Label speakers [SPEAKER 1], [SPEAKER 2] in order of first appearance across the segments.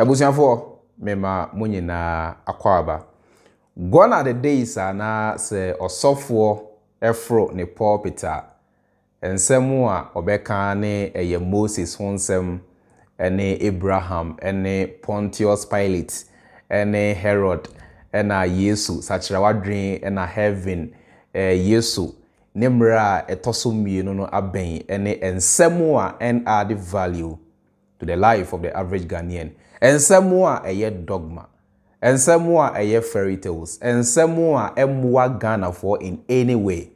[SPEAKER 1] Abusianfo mema munye na akwaba. Gone are the days na se osofo efro ne pulpita. Ensemu a obeka ne eye Moses honsem ene Abraham ene Pontius Pilate ene Herod ena Yesu sachira wadwen ena heaven Yesu nemra etoso mienu no aben ene ensemu a add value to the life of the average Ghanaian. Ensemu a eye dogma. Ensemu a eye fairy tales. Ensemu a emwa Ghana for in any way.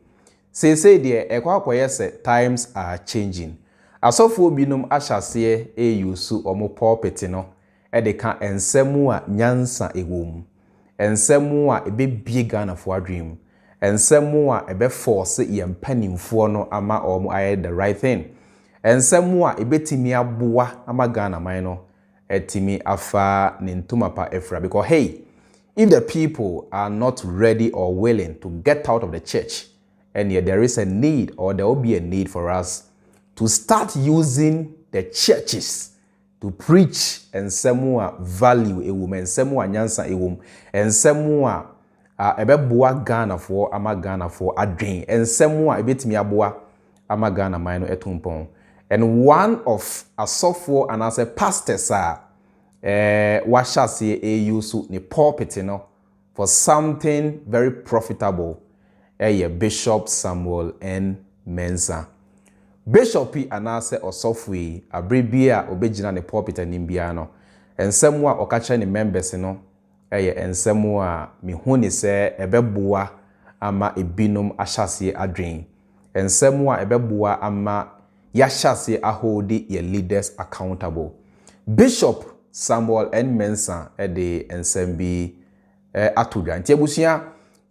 [SPEAKER 1] Say dear ekwakoye times are changing. Asofo binum ahyase yusu omo pulpit no de ka ensemu a nyansa ewom. Ensemu a ebebie Ghana for adwem. Ensemu a ebe force yempanimfo no ama omo aye the right thing. Ensemu a ebetimi aboa ama Ghana man no etimi afa nintuma pa efra because hey, if the people are not ready or willing to get out of the church, and yet there is a need or there will be a need for us to start using the churches to preach ensemu a value ewum, ensemu a nyansa ewum, ensemu a ebeboa Ghana for ama Ghana for adwen, ensemu a ebetimi aboa ama Ghana man no etumpon. And one of asofo and as a pastors washasi yusu ni pulpit no for something very profitable. Bishop Samuel Mensah. Bishop anase osofwe abribia obegina ne pulpit animbia no. Ensemu a okacha ne members no ensemu a mihuni se ebeboa ama ebinum ahyase adwen. Ensemu a ebeboa ama yashase ahodi ye leaders accountable. Bishop Samuel Mensah de ensembi atudwa. Nti ebusia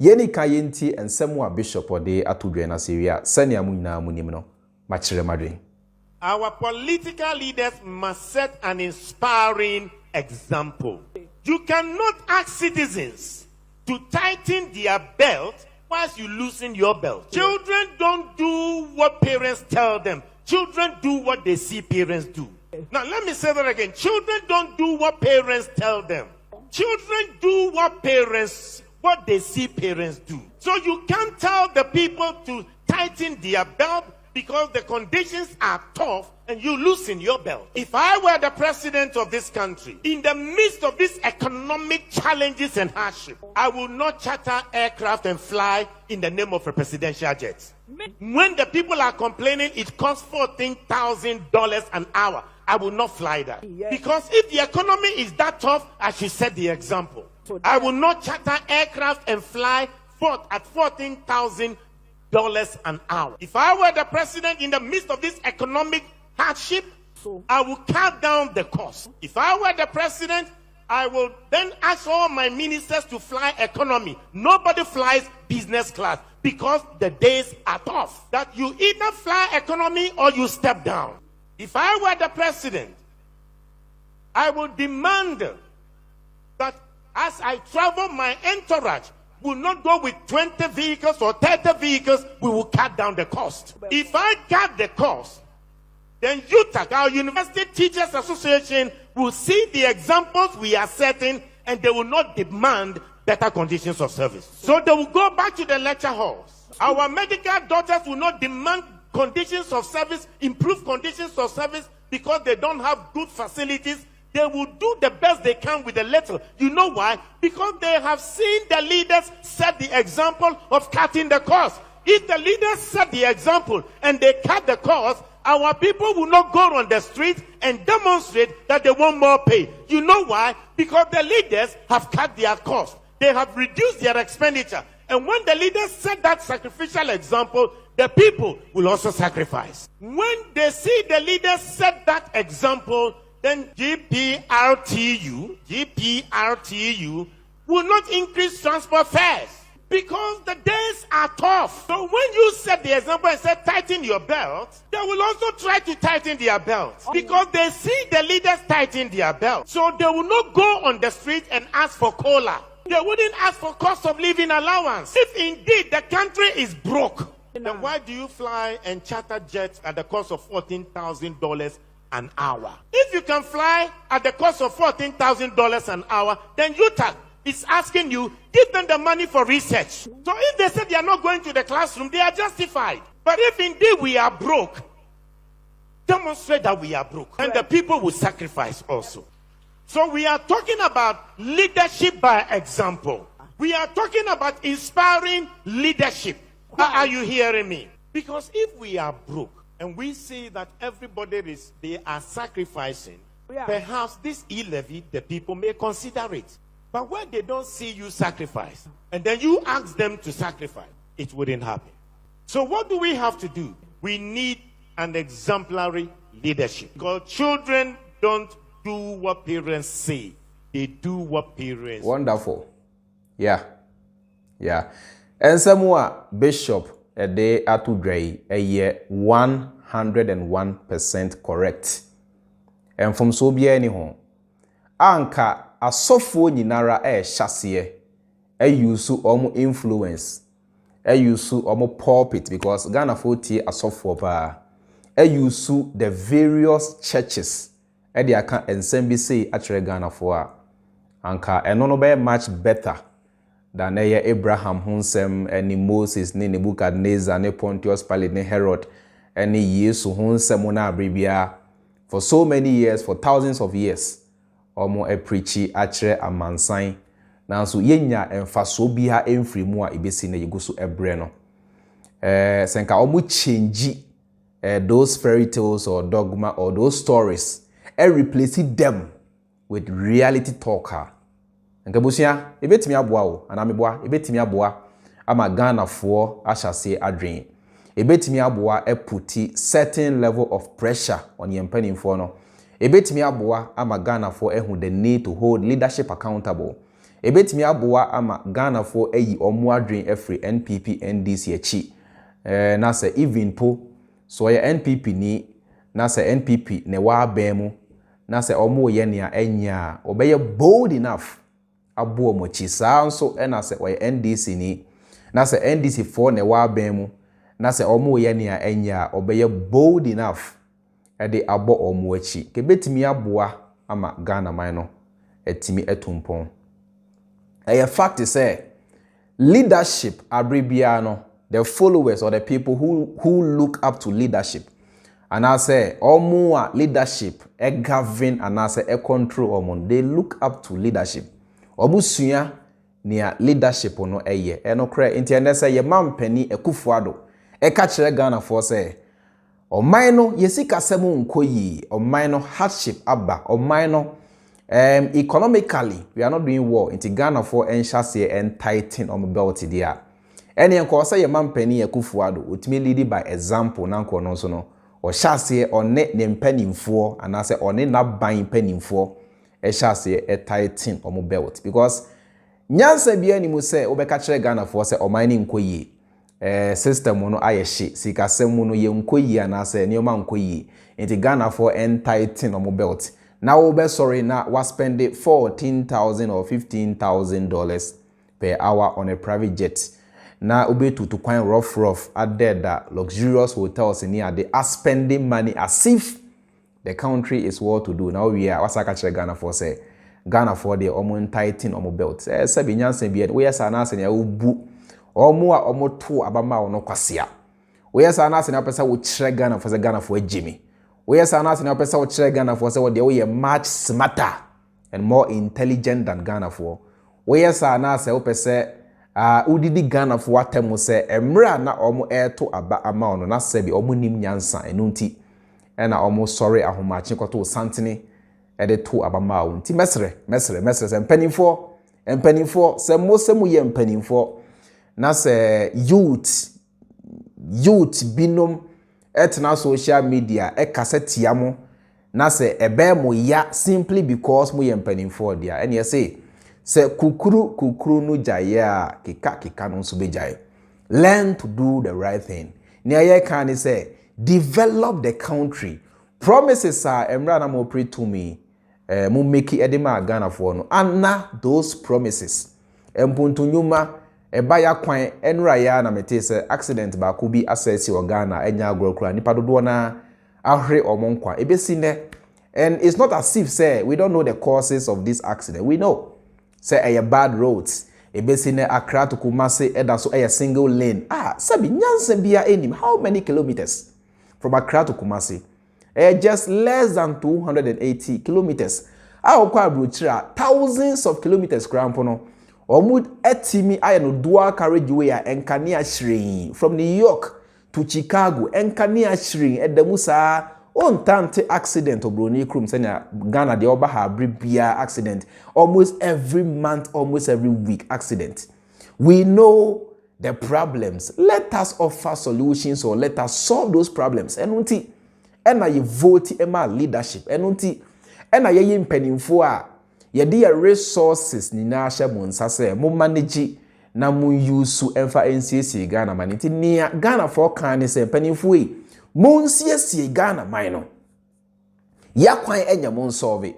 [SPEAKER 1] yeni ka yenti ensemu a bishop ode atudwa na seria sania munyina munim no machire madwen.
[SPEAKER 2] Our political leaders must set an inspiring example. You cannot ask citizens to tighten their belt whilst you loosen your belt. Children don't do what parents tell them. Children do what they see parents do. Now let me say that again. Children don't do what parents tell them. Children do what they see parents do. So you can't tell the people to tighten their belt because the conditions are tough and you loosen your belt. If I were the president of this country, in the midst of these economic challenges and hardship, I will not charter aircraft and fly in the name of a presidential jet. When the people are complaining it costs $14,000 an hour, I will not fly that. Because if the economy is that tough, I should set the example. I will not charter aircraft and fly at $14,000 an hour. If I were the president in the midst of this economic hardship, I will cut down the cost. If I were the president, I will then ask all my ministers to fly economy. Nobody flies business class because the days are tough. That you either fly economy or you step down. If I were the president, I would demand that as I travel, my entourage will not go with 20 vehicles or 30 vehicles. We will cut down the cost. If I cut the cost, then UTAC, our University Teachers Association, will see the examples we are setting and they will not demand better conditions of service. So they will go back to the lecture halls. Our medical doctors will not demand conditions of service, improved conditions of service because they don't have good facilities. They will do the best they can with the little. You know why? Because they have seen the leaders set the example of cutting the cost. If the leaders set the example and they cut the cost, our people will not go on the street and demonstrate that they want more pay. You know why? Because the leaders have cut their cost. They have reduced their expenditure. And when the leaders set that sacrificial example, the people will also sacrifice. When they see the leaders set that example, then GPRTU will not increase transport fares because the days are tough. So when you set the example and say tighten your belt, they will also try to tighten their belt because they see the leaders tighten their belt. So they will not go on the street and ask for cola. They wouldn't ask for cost of living allowance. If indeed the country is broke, then why do you fly and charter jets at the cost of $14,000 an hour. If you can fly at the cost of $14,000 an hour, then UTAG is asking you, give them the money for research. So if they say they are not going to the classroom, they are justified. But if indeed we are broke, demonstrate that we are broke. And the people will sacrifice also. So we are talking about leadership by example. We are talking about inspiring leadership. Are you hearing me? Because if we are broke and we see that they are sacrificing, perhaps this e-levy, the people may consider it. But when they don't see you sacrifice, and then you ask them to sacrifice, it wouldn't happen. So what do we have to do? We need an exemplary leadership. Because children don't do what parents say. They do what parents do.
[SPEAKER 1] Wonderful. Yeah. And somewhere Bishop a day atu dray a year 101% correct. And from so be any home. Anka a software nyinara shasiye use omo influence use omo pulpit because Ghana 40 a software use the various churches they aka ensem bi say actually Ghana for anka eno no be much better than Abraham hunsem any Moses ni Nebuchadnezzar ni Pontius Pilate ni Herod any Yesu hunsem na abribia for so many years, for thousands of years. Omo preachi achre amansan nanso yenya emfaso bia emfrimu a ibesi na yeguso ebre no senka omo change those fairy tales or dogma or those stories and replace them with reality talker nka busia ebetimi aboa wo anameboa ebetimi aboa ama Ghana for ashase adwen ebetimi aboa puti certain level of pressure on yempani for no ebetimi aboa ama Ghana for the need to hold leadership accountable. Ebetimi aboa ama Ghana for omo adwen every NPP NDC achi. Na se even po so ye NPP ni na se NPP ne wa abemu na se omo ye ne anya obeye bold enough abo omo chi sa so na se we NDC ni na se NDC for ne wa abemu na se omo ye ne anya obeye bold enough ede abo omo achi ke betimi aboa ama Ghana man no etimi etumpon a fact is leadership abribiano the followers or the people who look up to leadership and I say omo leadership govern and I say control omo they look up to leadership obusua near leadership no eye eno kra intende say ye mampani Akufo Addo ka kire Ghana for say oman no yesika semu nkoyi oman no hardship aba oman no economically we are not doing well into Ghana for enshase and tighten on belt there any enko say ye mampani Akufo Addo utimi lead by example na nko no so no o shase one ne mpanimfo anase one na ban mpanimfo shase e tighten on belt because nyansa bia ni mu say obeka kire Ghana for say oman ni nkoyi system no ayehye sikasem no ye nkoyi anase ne oma nkoyi into Ghana for and tighten on belt. Now we sorry now we spend $14,000 or $15,000 per hour on a private jet. Now we to quite rough added that luxurious hotels in here they are spending money as if the country is well to do. Now we are what's actually Ghana for say Ghana for the omo tighten omo belt. Say be nyanse bi we yes anase na ubu omo a omo to abama ono kwasia. We yes anase na pesa wo kire Ghana for say Ghana for Jimmy. We are saying na pesa wo kire Ghana for say they are much smarter and more intelligent than Ghana for. We are saying na say wo pesa udidi Ghana for atemu say emra na omo to aba ama ono na se bi omo nim nyansa enunti e na omo sorry ahomachi kwato santene e de to aba ma wonti mesre se mpanimfo se mosemu ye mpanimfo na se youth binom etna social media kassetia mo na se ebe mo ya simply because mo ye mpanimfo dia and you say kukuru no jaye a kika no so be jaye. Learn to do the right thing. Niaye kan say develop the country. Promises are emra na mo pray to me mo make edema Ghana for no anna those promises empuntu nyuma eba ya kwan enra ya na mete se accident ba ko bi assess o Ghana enya agrokura nipa dodo na ahre omonkwa ebesine. And it's not as if say we don't know the causes of this accident. We know say a bad roads ebesine Accra to Kumasi eda so a single lane. Sabi nyanse bia enim how many kilometers from Accra to Kumasi? Just less than 280 kilometers. Okwa Bruchira thousands of kilometers krampono. Omud etimi aye no dual carriageway enkania shring from New York to Chicago enkania shring edemusa ontante accident obroni krum senya Ghana de oba ha bia accident almost every month, almost every week accident. We know the problems. Let us offer solutions or let us solve those problems. Enunti ena ye vote ema leadership. Enunti ena ye mpanimfo a ye de resources ni na ahye mo nsase mo manage na mo use emfa NCC Ghana maniti nia Ghana for kan ni se mpanimfo yi mo nsiesie Ghana man no ya kwan enya mo solve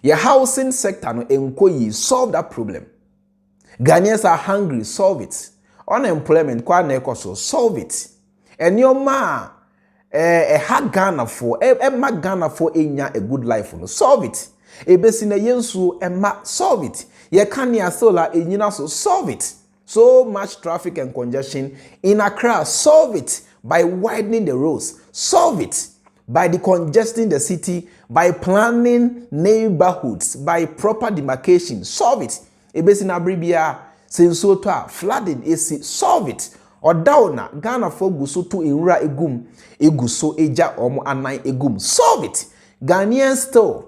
[SPEAKER 1] ye housing sector no enkoyi solve that problem. Ghanaians are hungry, solve it. Unemployment kwa na ekoso solve it. Enioma ha Ghana for ma Ghana for enya a good life no solve it. Ebesi na yensu ema solve it. Ye kania solar enyina so solve it. So much traffic and congestion in Accra, solve it by widening the roads. Solve it by decongesting the city, by planning neighborhoods, by proper demarcation. Solve it. Ebesi na bribia senso to flooding esi solve it. Or down Ghana for guso to inra egum eguso eja omo anan egum. Solve it. Ghanaians still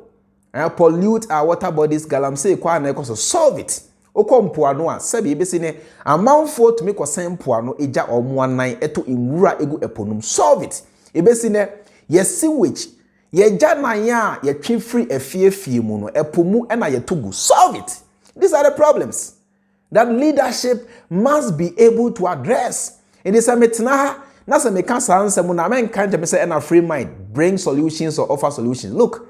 [SPEAKER 1] pollute our water bodies. Galamsey kwa na ekoso solve it. Oko mpoano a sabi ebesi ne amanfo to make osan mpoano eja omo anan eto inra egu eponum. Solve it. Ebesi ne ye sewage ye janan ya ye twi free efiefie mu no epomu na ye togu. Solve it. These are the problems that leadership must be able to address. In this metina na se me kan sa answer mu na men kan me say na free mind bring solutions or offer solutions. Look,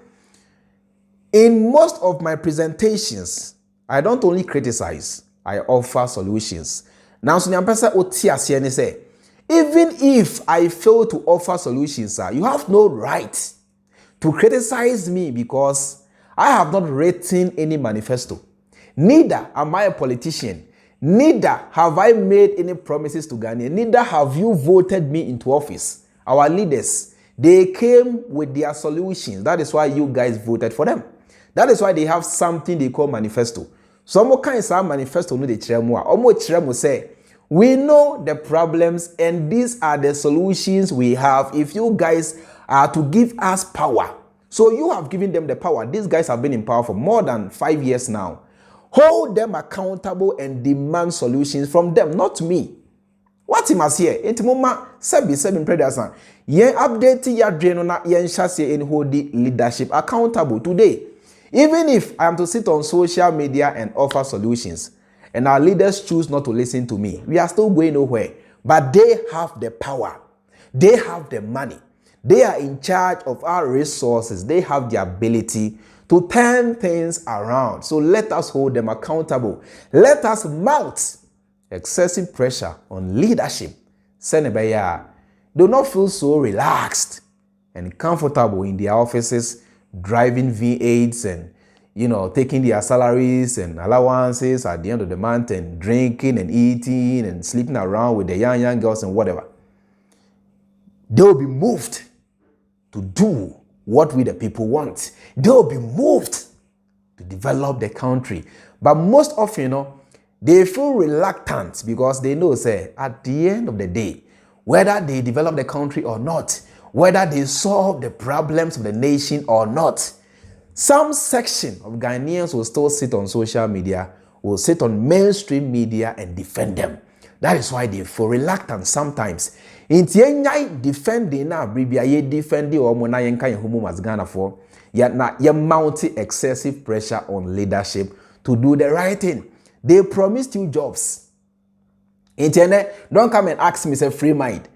[SPEAKER 1] in most of my presentations I don't only criticize, I offer solutions. Now so nyam pesa oti ase ni say even if I fail to offer solutions, sir, you have no right to criticize me because I have not written any manifesto. Neither am I a politician. Neither have I made any promises to Ghanaians. Neither have you voted me into office. Our leaders, they came with their solutions. That is why you guys voted for them. That is why they have something they call manifesto. Some kinds of manifesto no they chiremu. Omo chiremu say, we know the problems and these are the solutions we have if you guys are to give us power. So you have given them the power. These guys have been in power for more than 5 years now. Hold them accountable and demand solutions from them, not me. What him as here? Enti mama sebi predasan. Yen update ya dreno na yen shase en hold the leadership accountable today. Even if I am to sit on social media and offer solutions, and our leaders choose not to listen to me, we are still going nowhere. But they have the power. They have the money. They are in charge of our resources. They have the ability to turn things around. So let us hold them accountable. Let us mount excessive pressure on leadership. Senebaya, do not feel so relaxed and comfortable in their offices, driving V8s and taking their salaries and allowances at the end of the month and drinking and eating and sleeping around with the young girls and whatever. They will be moved to do what we the people want. They will be moved to develop the country. But most often, they feel reluctant because they know, say, at the end of the day, whether they develop the country or not, whether they solve the problems of the nation or not, some section of Ghanaians will still sit on social media, will sit on mainstream media and defend them. That is why they feel reluctant sometimes. Inti yenyai defending na bribia ye defending omo na yenka yehumu as Ghana for yet na ye mounting excessive pressure on leadership to do the right thing. They promised you jobs. Inti don't come and ask me say free mind.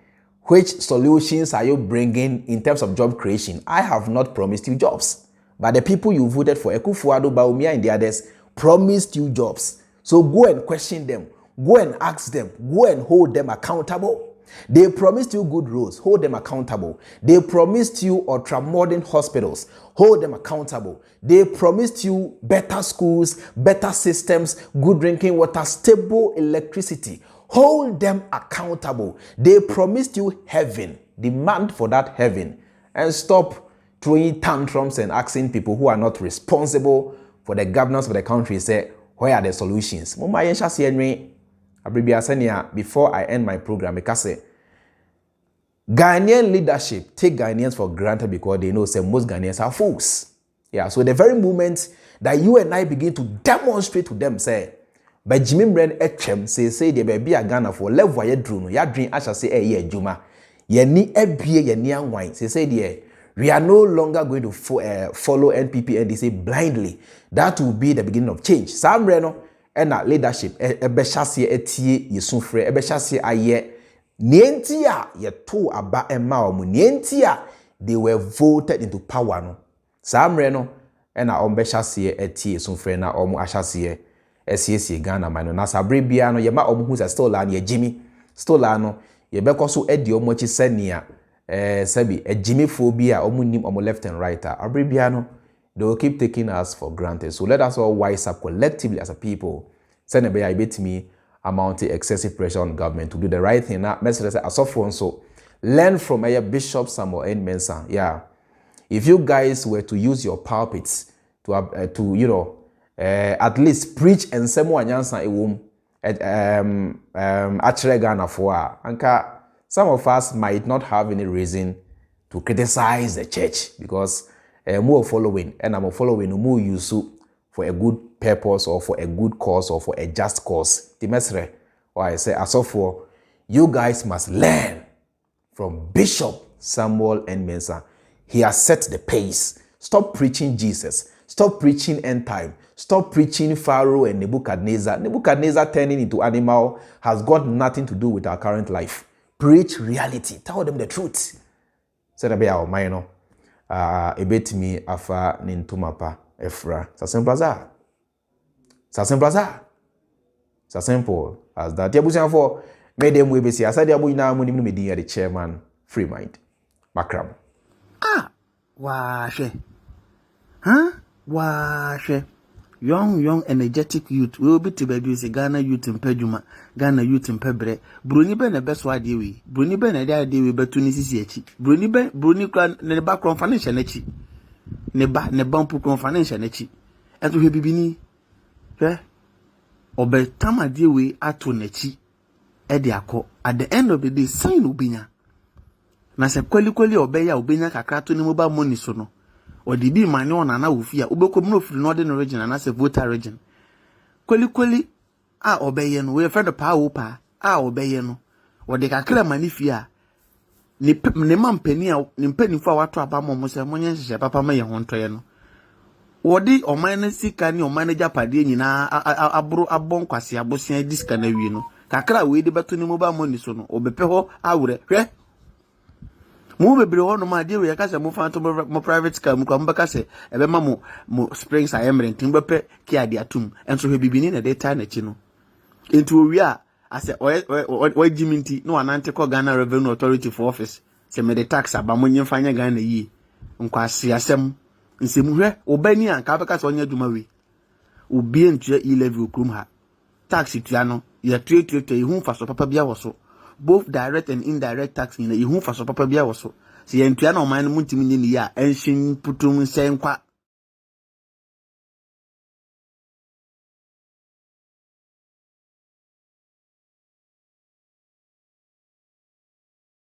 [SPEAKER 1] Which solutions are you bringing in terms of job creation? I have not promised you jobs. But the people you voted for, Akufo Addo, Baumia and the others, promised you jobs. So go and question them. Go and ask them. Go and hold them accountable. They promised you good roads, hold them accountable. They promised you ultra-modern hospitals, hold them accountable. They promised you better schools, better systems, good drinking water, stable electricity. Hold them accountable. They promised you heaven. Demand for that heaven. And stop throwing tantrums and asking people who are not responsible for the governance of the country, say, where are the solutions? Before I end my program, because say, Ghanaian leadership take Ghanaians for granted because they know say most Ghanaians are fools. Yeah, so the very moment that you and I begin to demonstrate to them, say, by Jimmy Bren Etchem, say they be a Ghana for love why drone, ya dream I shall say a Juma. Ye ni ebie ye ni wine. Say dear, we are no longer going to follow NPP and they say blindly. That will be the beginning of change. Sam Reno and that leadership ebeshasi etie yesufre ebeshasi aye nientia ye to aba ema omu nientia they were voted into power no. Sam Reno and that ombeshasi etie yesufre na omu ashasi SCC Ghana mano na sabre bia no ye ma omu hu still la ye Jimmy still la no ye beko so edi omu chi senia sabi Jimmy phobia omu nim omu left and right abre bia no they will keep taking us for granted. So let us all wise up collectively as a people. Send a bay bit me amounting excessive pressure on government to do the right thing. Now, message as so learn from a Bishop Samuel Mensah. Yeah, if you guys were to use your pulpits to at least preach and someone answer a womb actually Ghana for anka some of us might not have any reason to criticize the church because more following and I'm following more use for a good purpose or for a good cause or for a just cause. The message or I say as of for you guys must learn from Bishop Samuel Mensah. He has set the pace. Stop preaching Jesus. Stop preaching end time. Stop preaching Pharaoh and Nebuchadnezzar. Nebuchadnezzar turning into animal has got nothing to do with our current life. Preach reality. Tell them the truth. Say that be our minor. Ebetimi afa nintumapa efra. It's as simple as that. It's as simple as that. It's as simple as that. Yabusian for made them we be see. I said yabu ina muni me the chairman. Free mind. Makram.
[SPEAKER 3] Washe. Huh? Washe. Young, energetic youth. We will be to be say Ghana youth in Pejuma, Ghana youth in Pebre. Bruni ben the best word we. Bruni ben a day we be Tunisi. Bruni clan ne background financial nechi. Ne bump financial nechi. And to be bini. Obe tama deal we ato nechi. Ediako. At the end of the day, sign ubinya. Na se kweli obeya ubinya kakrato ni mobile money sono. Or the be money on an awufia, Ubekomno from Northern region and as a voter region. Kweli, obeyen, we friend of power pa, obeyeno. Or the kakla manifia. Niman penny for what trap almost a money, papa may want to. Or the or minus sick and your manager padina, abro a bonquasi, a bossian discanavino. Kakla we debate to mobile money sono, or bepeho, I would, Move be on my dear, I can't move to more private car, Mukambakase, a mammo, springs I am in Timberpe, Kiadia tomb, and so he be beginning a daytime at Chino. Into we are, I said, why Jimmy no an antico Ghana Revenue Authority for office, say me the tax about when you find a Ghana ye, Unquasi Assem, in Simuhe, Obenia and Cabakas on your Dumari, Ubi and J. level Kumha. Tax Itiano, you are treated to whom for Papa Biawaso. Both direct and indirect tax in the Ihun for Papa Bia also. See, and piano man muntimini ya, and shin putum senkwa.